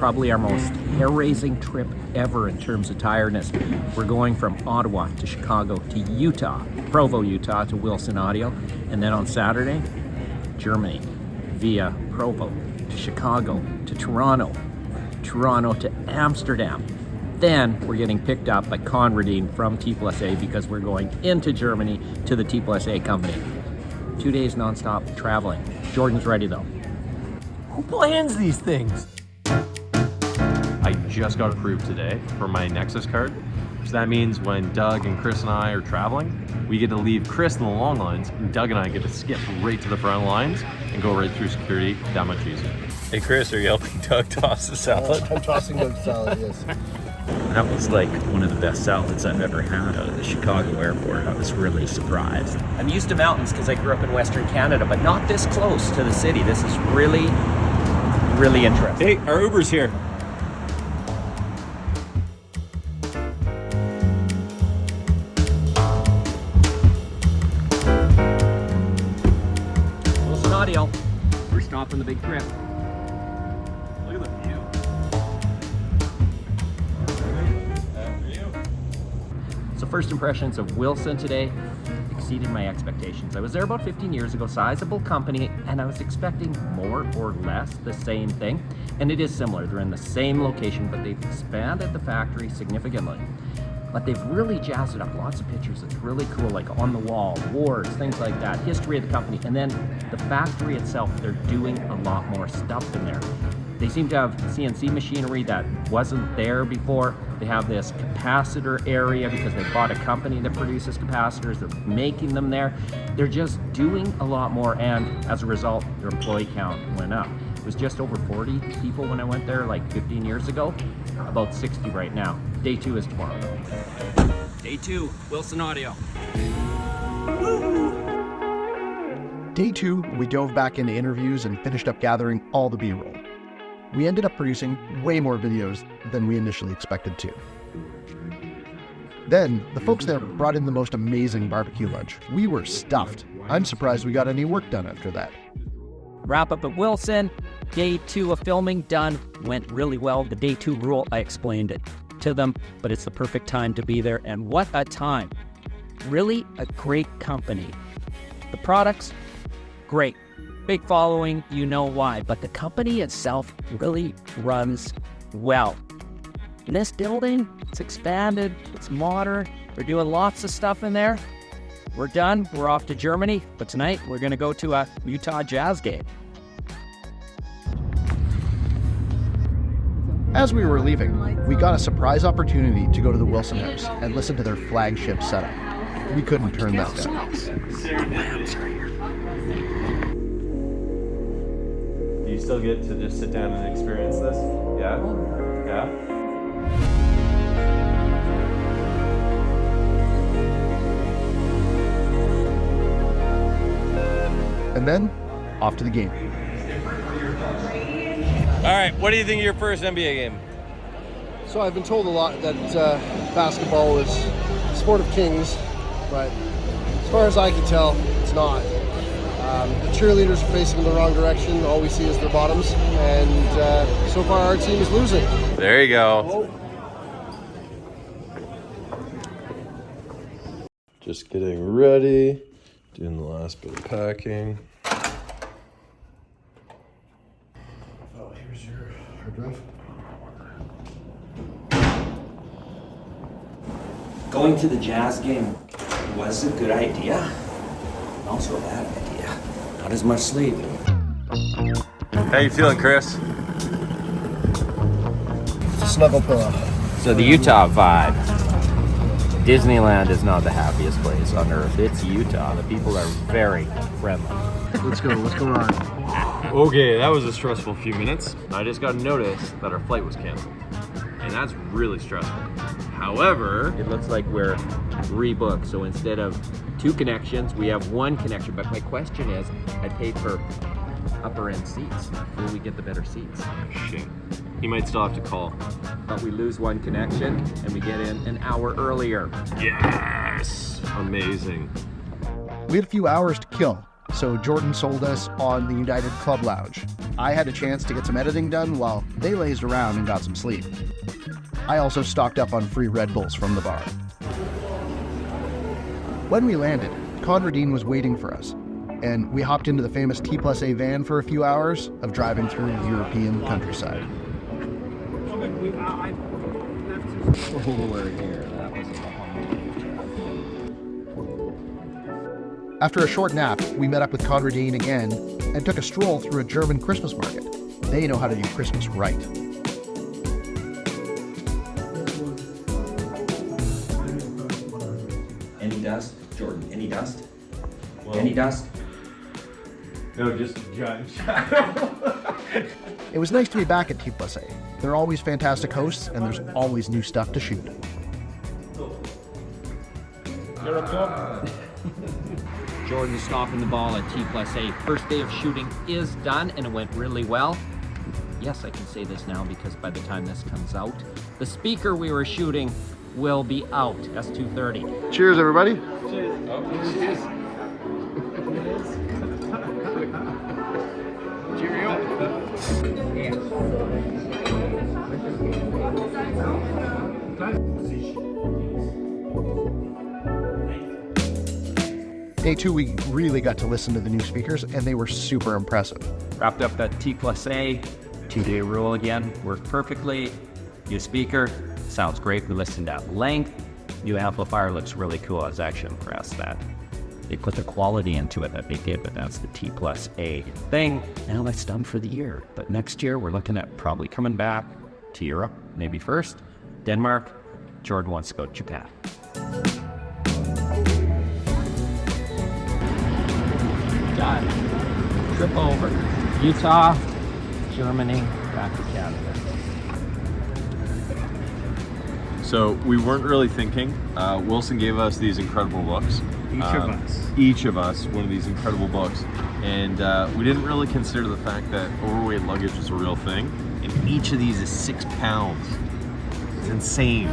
probably our most hair-raising trip ever in terms of tiredness. We're going from Ottawa to Chicago to Utah, Provo, Utah to Wilson Audio, and then on Saturday, Germany via Provo to Chicago to Toronto, Toronto to Amsterdam. Then we're getting picked up by Conradine from T+A because we're going into Germany to the T+A company. 2 days nonstop traveling. Jordan's ready though. Who plans these things? I just got approved today for my Nexus card. So that means when Doug and Chris and I are traveling, we get to leave Chris in the long lines, and Doug and I get to skip right to the front lines and go right through security. That much easier. Hey Chris, are you helping Doug toss the salad? I'm tossing the salad, yes. That was like one of the best salads I've ever had out of the Chicago airport. I was really surprised. I'm used to mountains because I grew up in Western Canada, but not this close to the city. This is really, really interesting. Hey, our Uber's here. Wilson Audio. We're stopping the big trip. Look at the view. So first impressions of Wilson today exceeded my expectations. I was there about 15 years ago, sizable company, and I was expecting more or less the same thing. And it is similar. They're in the same location, but they've expanded the factory significantly. But they've really jazzed it up. Lots of pictures. It's really cool, like on the wall, awards, things like that, history of the company. And then the factory itself, they're doing a lot more stuff in there. They seem to have CNC machinery that wasn't there before. They have this capacitor area because they bought a company that produces capacitors. They're making them there. They're just doing a lot more, and as a result, their employee count went up. It was just over 40 people when I went there like 15 years ago, about 60 right now. Day 2 is tomorrow though. Day 2, Wilson Audio. Day 2, we dove back into interviews and finished up gathering all the B-roll. We ended up producing way more videos than we initially expected to. Then, the folks there brought in the most amazing barbecue lunch. We were stuffed. I'm surprised we got any work done after that. Wrap up at Wilson. Day 2 of filming done. Went really well. The day 2 rule, I explained it to them, but it's the perfect time to be there. And what a time. Really a great company. The products, great. Big following, you know why, but the company itself really runs well. In this building, it's expanded, it's modern, we're doing lots of stuff in there. We're done, we're off to Germany, but tonight we're gonna go to a Utah Jazz game. As we were leaving, we got a surprise opportunity to go to the Wilson House and listen to their flagship setup. We couldn't turn that down. Do you still get to just sit down and experience this? Yeah? Yeah? And then, off to the game. All right, what do you think of your first NBA game? So I've been told a lot that basketball is the sport of kings, but as far as I can tell, it's not. The cheerleaders are facing in the wrong direction. All we see is their bottoms, and so far our team is losing. There you go. Just getting ready, doing the last bit of packing. Oh, here's your hard drive. Going to the Jazz game was a good idea. Also a bad idea. Not as much sleep. How you feeling, Chris? Snuggle pillow. So the Utah vibe. Disneyland is not the happiest place on earth. It's Utah. The people are very friendly. Let's go. What's going on? Okay, that was a stressful few minutes. I just got a notice that our flight was canceled. And that's really stressful. However, It looks like we're rebooked. So instead of 2 connections, we have 1 connection. But my question is, I paid for upper end seats. Will we get the better seats? shit. He might still have to call. But we lose 1 connection and we get in an hour earlier. Yes! Amazing. We had a few hours to kill, so Jordan sold us on the United Club Lounge. I had a chance to get some editing done while they lazed around and got some sleep. I also stocked up on free Red Bulls from the bar. When we landed, Conradine was waiting for us, and we hopped into the famous T+A van for a few hours of driving through the European countryside. After a short nap, we met up with Conradine again and took a stroll through a German Christmas market. They know how to do Christmas right. Any dust? Jordan, any dust? Any dust? No, just judge. It was nice to be back at T+A. They're always fantastic hosts, and there's always new stuff to shoot. Jordan stopping the ball at T+A. First day of shooting is done, and it went really well. Yes, I can say this now because by the time this comes out, the speaker we were shooting will be out, S230. Cheers, everybody. Day 2, we really got to listen to the new speakers, and they were super impressive. Wrapped up that T+A, 2-day rule again, worked perfectly. New speaker, sounds great. We listened at length. New amplifier looks really cool. I was actually impressed that they put the quality into it that they did, but that's the T+A thing. Now that's done for the year. But next year, we're looking at probably coming back to Europe, maybe first, Denmark. Jordan wants to go to Japan. Done. Trip over. Utah, Germany, back to Canada. So we weren't really thinking. Wilson gave us these incredible books. Each of us, one of these incredible books. And we didn't really consider the fact that overweight luggage was a real thing. And each of these is 6 pounds. It's insane.